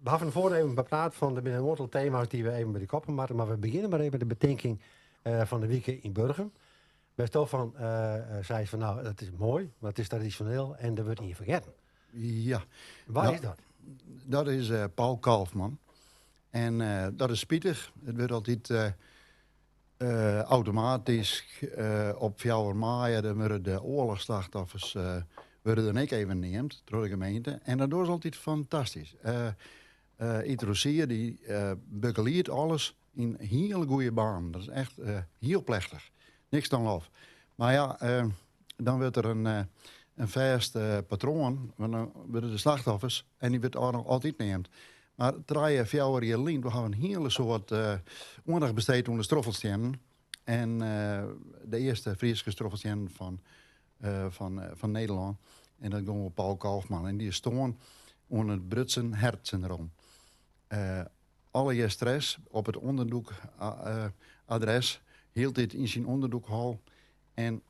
We hebben voor even bepraat van de een aantal thema's die we even bij de koppen maken. Maar we beginnen maar even met de bedenking van de week in Burgum. Best wel van, zei van nou, het is mooi, maar het is traditioneel en dat wordt niet vergeten. Ja, Waar is dat? dat is Paul Kalfman. En dat is spietig. Het wordt altijd automatisch op 4 mei, dan worden de oorlogsslachtoffers worden dan ook even neemt door de gemeente. En dat is altijd fantastisch. Itrossier die begeleid alles in hele goede baan. Dat is echt heel plechtig. Niks dan lof. Maar ja, dan wordt er een vast patroon, dan worden de slachtoffers en die wordt ook nog altijd neemt. Maar 3-4 jaar lint, we hebben een hele soort aandacht besteed aan de stroffelstenen. En de eerste Friese stroffelstenen van Nederland. En dat doen we Paul Kalfman. En die staan onder het Brutsen hertsyndroom. Alle je stress op het onderzoekadres hield dit in zijn onderzoekhal. En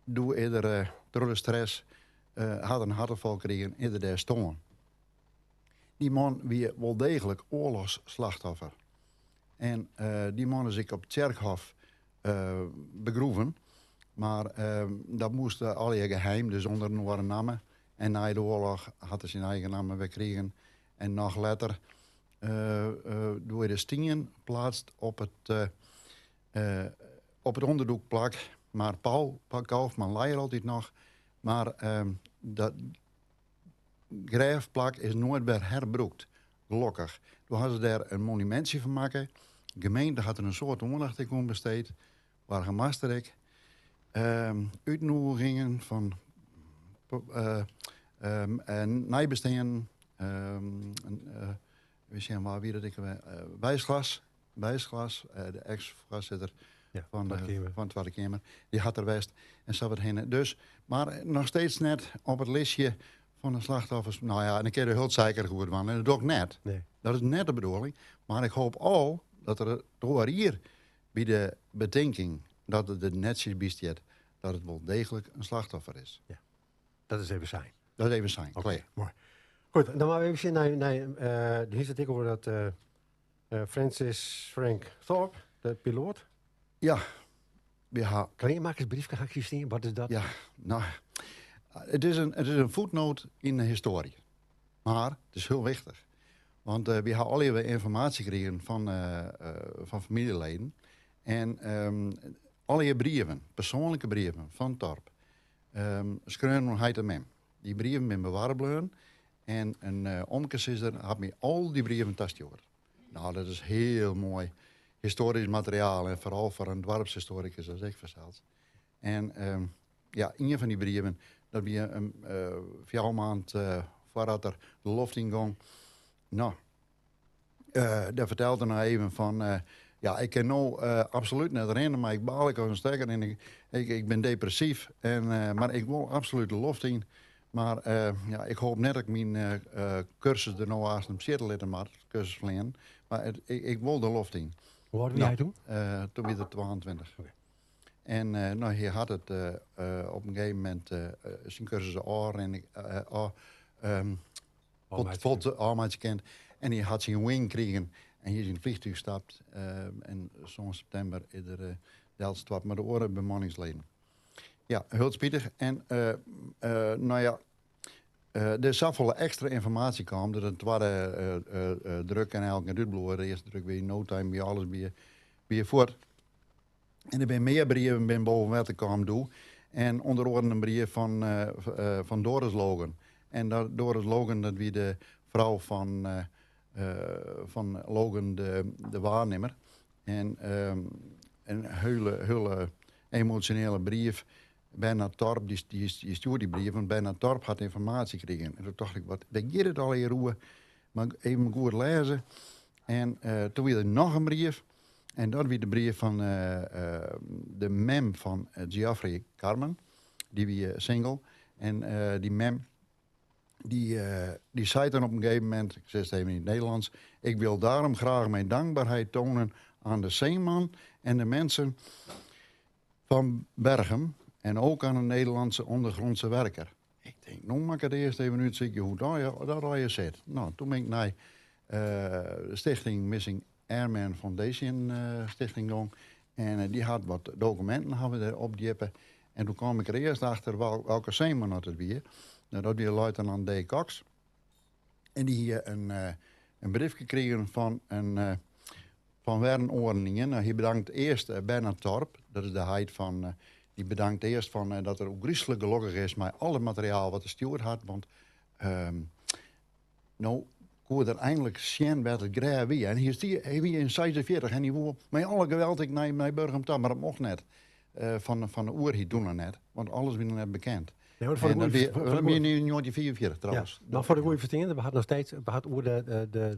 door eerder door de stress had een hartaanval gekregen eerder daar staan. Die man wie wel degelijk oorlogsslachtoffer. En die man is ik op het kerkhof begroeven. Maar dat moest alle geheim, dus onder een namen. En na de oorlog had hij zijn eigen naam weer gekregen. En nog later door de stingen plaatst op het onderdoekplak. Maar Paul Kalfman leidt altijd nog. Maar dat grijfplak is nooit meer herbruikt. Gelukkig. Toen hadden ze daar een monumentje van maken. De gemeente had er een soort aandacht aan besteed. Waar gemasterik. Uitnodigingen van nijbesteden. We zien waar wie dat ik Wijsglas, de ex-voorzitter van de Tweede Kamer, die had er best en zo wat heen. Dus, maar nog steeds net op het listje van de slachtoffers. Nou ja, en een keer de hulpzeker geworden van. En dat doe ik net. Nee. Dat is net de bedoeling. Maar ik hoop al dat er door hier bij de bedenking dat het netjes bestaat, dat het wel degelijk een slachtoffer is. Ja, dat is even zijn. Dat is even zijn. Okay, mooi. Goed, dan maar even zien naar de artikel over dat Francis Frank Thorpe, de piloot. Ja. Kan je maken eens briefje gaan zien? Wat is dat? Ja, nou, het is een voetnoot in de historie. Maar het is heel wichtig. Want we hebben al informatie gekregen van familieleden. En al je brieven, persoonlijke brieven van Thorpe, schreeuwen hij hem. Die brieven zijn bewaard. En een omkesister had me al die brieven tastjoord. Nou, dat is heel mooi historisch materiaal. En vooral voor een dorpshistoricus als ik versteld. En ja, een van die brieven, dat we 4 maanden voordat er de loft inging. Nou, daar vertelde hij nou even van, ja, ik kan nou absoluut niet rennen, maar ik baal ik als een stekker en ik ben depressief. Maar ik wil absoluut de loft in. Maar ja, ik hoop net dat ik mijn cursus er nou als een zitten maar cursus verlenen. Maar ik wil de loft in. Hoe oud was jij toen? Toen was ik 22. Okay. En nou, hij had het op een gegeven moment zijn cursus al en ik kent. En hij had zijn wing gekregen en hier is in een vliegtuig gestapt. En zo'n september is er Delft met de oren bemanningsleden. Ja, heel spietig. En nou ja, er zoveel extra informatie kwam. Dat het tweede druk en eigenlijk uitbloeien. De eerste druk weer no time, weer alles weer voort. En er zijn meer brieven boven wat ik kwam doen. En onder andere een brief van Doris Logan. En Doris Logan, dat wie de vrouw van Logan, de waarnemer. En een hele emotionele brief. Bernard Thorpe, die stuurde die brief, want Bernard Thorpe had informatie gekregen. En toen dacht ik, wat, dat gaat het al in roe, maar even goed lezen. En toen weer nog een brief. En dat was de brief van de mem van Geoffrey Carmen, die weer single. En die mem, die zei dan op een gegeven moment, ik zeg het even in het Nederlands, ik wil daarom graag mijn dankbaarheid tonen aan de zeeman en de mensen van Bergen. En ook aan een Nederlandse ondergrondse werker. Ik denk, nou maak ik het eerst even uitzoeken hoe dat je zit. Nou, toen ben ik naar de stichting Missing Airman Foundation stichting doen. En die had wat documenten hebben we erop diepen. En toen kwam ik er eerst achter welke zeeman dat het weer. Nou, dat weer luitenant D. Cox. En die hier een brief gekregen van van Wernoordeningen. Nou, hij bedankt eerst Bernard Torp, dat is de heid van. Die bedankt eerst van dat er ook griezelig gelukkig is met al het materiaal wat de steward had. Want nou, kon er eindelijk zien wat het graag wie. En hij wie in 46 en die wou met alle geweld ik naar Burgum toe, maar dat mocht net. Van de oer doen er net, want alles was net bekend. Nee, maar En dat weer in 1944 trouwens. Ja, maar voor de goede verstehen, we hadden nog steeds over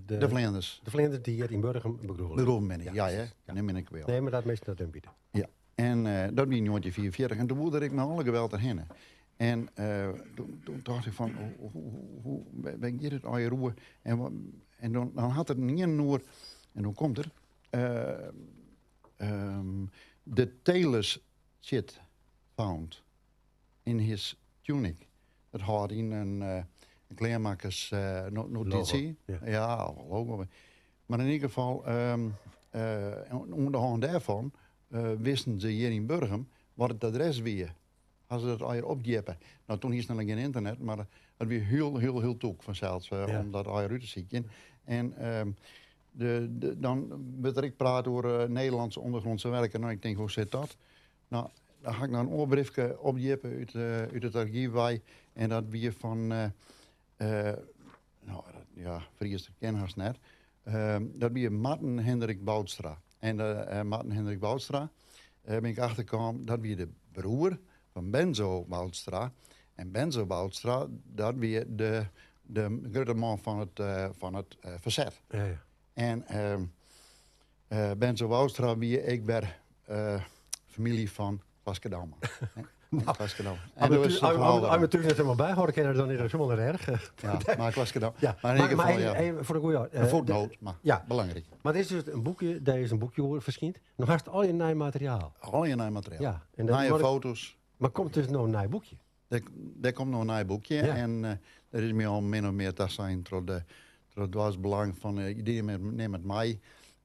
De Vlaanders. de Vlaanderen die hier in Burgum begroeven. De ben ik, ja. Dat ben ik wel. Nee, maar dat meestal dat aanbieden. Ja, en dat was in 1944 en toen woedde ik met alle geweld erheen. En toen dacht ik van, hoe ben je het al je roer? En dan had het niet noor, en dan komt er, the tailor's shit found in his tunic. Dat had in een kleermakers notitie. Logo, Ja, logo. Maar in ieder geval, onder de hand daarvan wisten ze hier in Burgum wat het adres weer. Als ze dat al opdiepen. Nou, toen is er nog geen internet, maar het weer heel toek vanzelfs om dat al uit te zien. En dan werd ik praten over Nederlandse ondergrondse werken. Nou, ik denk, hoe zit dat? Nou, dan ga ik naar een oorbriefje opdiepen uit het archief bij. En dat weer van, Fries ken haast net. Dat weer Marten Hendrik Boutstra. En Marten Hendrik Boutstra, ben ik achtergekomen, dat weer de broer van Benzo Boutstra. En Benzo Boutstra, dat weer de grote man van het verzet. Ja. En Benzo Boutstra wie ik ben familie van Vaskedam. Als we natuurlijk net helemaal bijhouden, kennen we dan niet helemaal naar erg. Ja, maar Vaskedam. Ja. Maar in ieder geval, even voor de goede een voetnoot, maar belangrijk. Maar dit is dus een boekje, daar is een boekje verschijnt. Nog haast al je nieuw materiaal. Al je nieuw materiaal. Ja. Nieuwe foto's. Maar komt dus nog een nieuw boekje? Er komt nog een nieuw boekje. Ja. En er is meer al min of meer dat zijn door het was belang van ideeën met mij.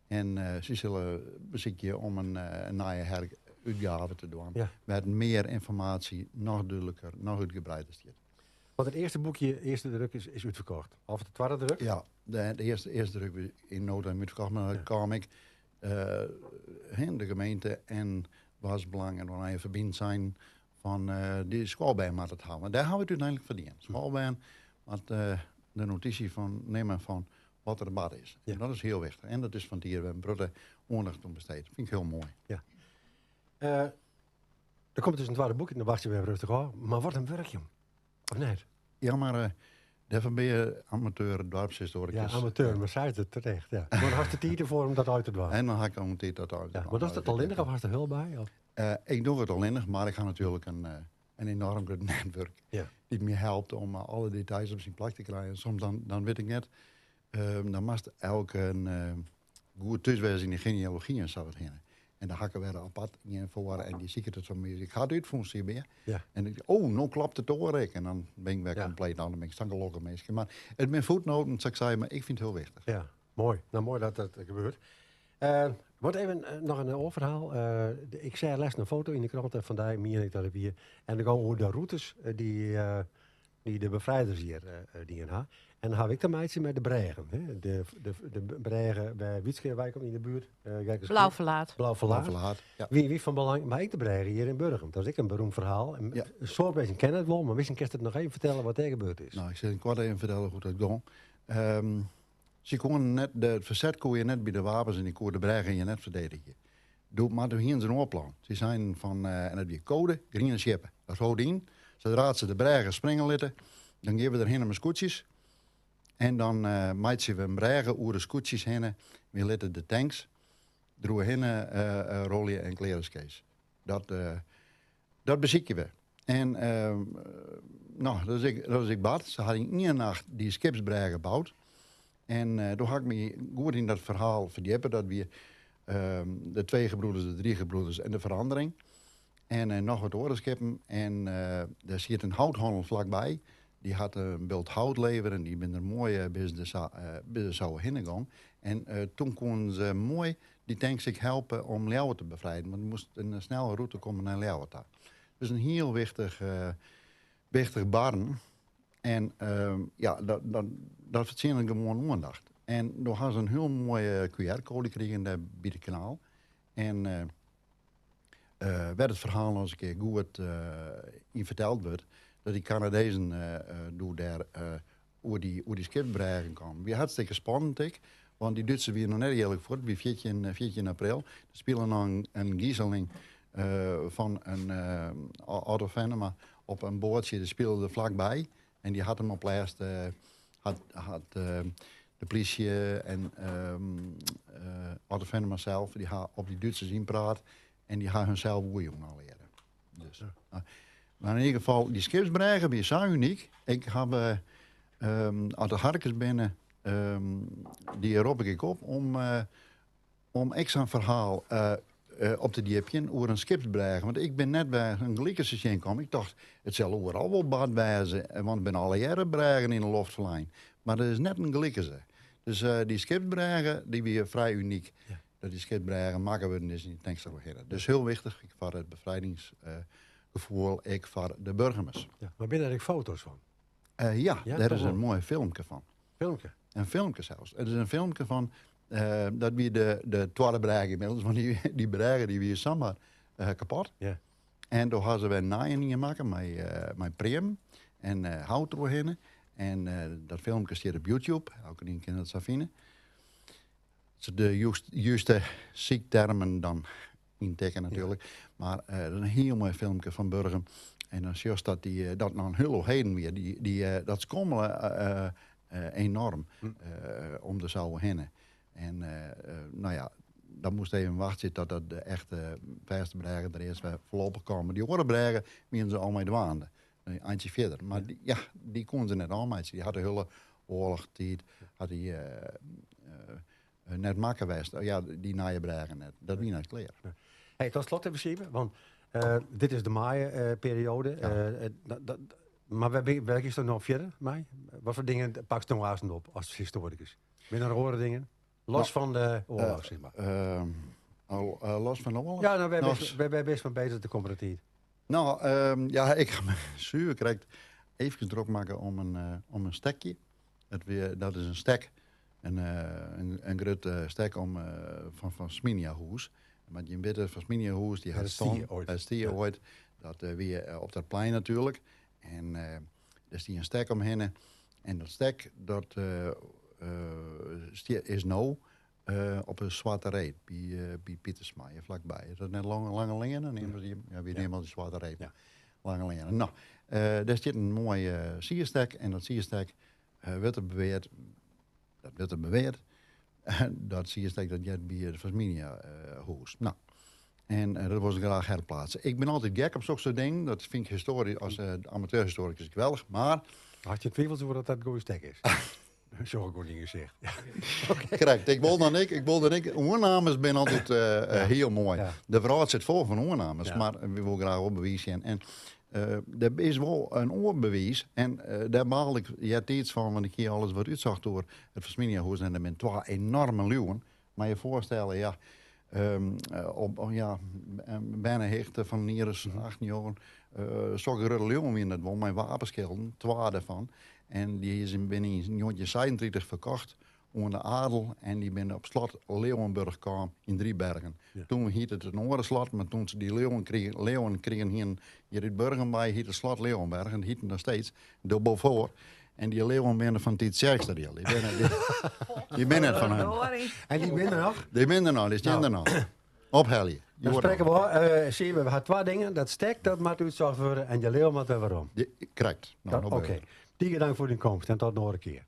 En ze zullen bezieken om een nieuwe uitgave te doen. Ja. Met meer informatie, nog duidelijker, nog uitgebreider. Want het eerste boekje, eerste druk is uitverkocht. Of de tweede druk? Ja, de eerste druk in no time uitverkocht. Maar dan kwam ik de gemeente en was belang en dan even verbind zijn van die schoolbaan met het houden. Daar hebben we het uiteindelijk verdiend. Schoolbaan met de notitie van nemen van wat er bad is. Ja. En dat is heel wichtig. En dat is van die we een broeder aandacht om besteed. Dat vind ik heel mooi. Ja. Er komt dus een tweede boekje, dan wacht je weer rustig aan. Maar wat een werkje. Of nee? Ja, maar daarvan ben je amateur, dorpshistoricus. Ja, amateur, maar zei het terecht. Ja. Maar dan had je tijd ervoor om dat uit te doen. En dan ga ik ook tijd dat uit te doen. Maar dat is het alleenig of was er heel bij? Of? Ik doe het alleenig, maar ik ga natuurlijk een enorm goed netwerk. Ja. Die me helpt om alle details op zijn plek te krijgen. Soms dan weet ik net, dan moest elke goed thuiswezen in de genealogie en zo wat heen. En dan hakken we er apart in voor en die zie ik het zo meer. Ik ga het uitvoeren, meer. Ja. En ik nou klopt het hoor ik. En dan ben ik weer compleet aan, dan ben ik stankelokken mensen. Maar het met voetnoten, zeg ik zei, maar ik vind het heel wichtig. Ja, mooi. Nou, mooi dat dat gebeurt. Wordt even nog een overhaal. Ik zei les een foto in de krant van daar, meer dat ik hier. En dan gaan we over de routes die de bevrijders hier die in ha. En dan heb ik de meidje met de bregen. Hè? De bregen bij Wietskeerwijk in de buurt. Blauwverlaat. Blauwverlaat. Ja. Wie van belang, maar ik de bregen hier in Burgum. Dat is ik een beroemd verhaal. En een soort mensen kennen het wel, maar misschien kan je het nog even vertellen wat er gebeurd is. Nou, ik zal kort even vertellen hoe dat ging. Ze konden net, het verzet kon je net bij de wapens en die kon de bregen je net verdedigen. Maar toen hier zijn oorplan. Ze zijn van, en dat weer code, green schepen. Dat houdt in, zodra ze de bregen springen laten, dan geven we er heen met scootjes. En dan maakt ze een bregen over de scootjes heen. We laten de tanks door heen rollen en klereskees. Dat bezieken we. En nou, dat is ik bad. Ze hadden in een nacht die skipsbregen gebouwd. En toen had ik me goed in dat verhaal verdiepen. Dat we de 2 gebroeders, de 3 gebroeders en de verandering. En nog wat oorlogsschepen. En daar zit een houthandel vlakbij. die had een beeld hout leveren. Die ben er mooi bij zo heen gegaan. En toen konden ze mooi die tanks zich helpen om leeuwen te bevrijden. Want er moest een snelle route komen naar Leeuwarden. Dus een heel wichtig barn. En dat verdient gewoon aandacht. En toen hadden ze een heel mooie QR-code gekregen bij het kanaal. En werd het verhaal als een keer goed in verteld werd, dat die Canadezen door daar hoe die skipbreigen kwamen. Wie hartstikke spannend, want die Duitsers weer nog net eerlijk voor, wie 14 april. Er spelen dan een gijzeling van een Otto Venema op een bootje, die speelde er vlakbij. En die had hem op laatst, de politie en Otto Venema zelf, die had op die Duitsers inpraat en die had hunzelf woeien al leren. Dus, maar in ieder geval, die skipsbreigen die zijn uniek. Ik heb uit de harkens binnen, die roep ik op om extra een verhaal op te diepje over een skipsbreigen. Want ik ben net bij een gelijke gekomen. Ik dacht, het zal overal wel bad wijzen, want ik ben alle jaren breigen in de luchtverlijn. Maar dat is net een gelijke. Dus die skipsbreigen, die weer vrij uniek. Ja. Dat die skipsbreigen maken we dus niet denk ik. Dus heel wichtig voor het bevrijdingsgevoel, ik voor de burgers. Ja, maar ben er ook foto's van? Ja, daar is een mooi filmpje van. Filmpje? Een filmpje zelfs. Het is een filmpje van dat wie de tweede breigen inmiddels, want die breigen die weer samen kapot. Ja. En toen hadden we naaien gemaakt met Prem en hout doorheen. En dat filmpje staat op YouTube. Elke ding kan het zo vinden. De juiste ziektermen dan intekenen natuurlijk. Ja. Maar dat is een heel mooi filmpje van Burgum. En dan zie je dat dat nog een heel heen weer. Dat schommelen enorm om de zouden heen. En nou ja, dan moest even wachten tot dat de echte verste breigen er eerst weer voorlopig komen. Die andere breigen moeten ze al mee dwaanden. Een eindje verder. Maar die konden ze net allemaal. Die hadden hele oorlogstijd. Had die net makkelijk geweest. Ja, die naaien breigen net. Dat wie net klaar. Ja. Hey, tot slot even zien, want dit is de Maaien-periode. Ja. Maar welke is er nog verder, Mai? Wat voor dingen pak je nog op als historicus? Ben er andere dingen? Los van de oorlog, zeg maar. Los van de oorlog? Ja, nou, wij zijn best van bezig te comparatief. Nou, ja, ik ga me zuur krijgt even druk maken om een stekje. Dat is een stek. Een groot stek van Sminia-hoes. Maar die witte van Sminia-hoes, die had stier ooit. Dat weer op dat plein natuurlijk. En dus die een stek omheen. En dat stek, dat is nou op een zwarte reet bij Pietersmaaien vlakbij. Is dat net lange lingen? Dan nemen ze die nemen die zwarte reet. Ja. Lange lingen. Nou, daar zit een mooie sierstek. En dat sierstek werd er beweerd. Dat sierstek dat jet bij de Vasminia hoes. Nou. En dat was ik graag herplaatsen. Ik ben altijd gek op zo'n ding. Dat vind ik historisch, als amateurhistoricus geweldig. Maar had je twijfels over dat dat goede stek is? Zo goed dingen gezegd. Okay. Correct. Ik wil dan ik. Oornames zijn altijd heel mooi. Ja. De vrouw zit vol van oornames, maar we willen graag op bewijzen. En er is wel een oorbewijs. En daar baal ik iets van, want ik hier alles wat uitzag door het Versminia-hoes. En er zijn 2 enorme leeuwen. Maar je voorstellen, ja. Bijna hechten van Nieres, 18 jaar. Zo'n grote leeuwen in dat wel, mijn wapenschilden, 2 daarvan. En die is binnen 1937 verkocht onder de adel. En die ben op slot Leeuwenburg kwam in Driebergen. Ja. Toen hiet het een andere slot, maar toen ze die leeuwen kregen hier in Burgen bij, hiet het slot Leeuwenberg. En die hieten nog steeds dubbel voor. En die leeuwen binnen van dit sterkste deel. Die ben net van hen. En die binnen nog? Die binnen nog, die staan er nog. Ophelje. Dan spreken we, zien we hebben 2 dingen. Dat stek, dat moet uitzorgen worden en je leeuw moet weer waarom. Correct. Nou, Oké. Die dank voor de komst en tot nog een keer.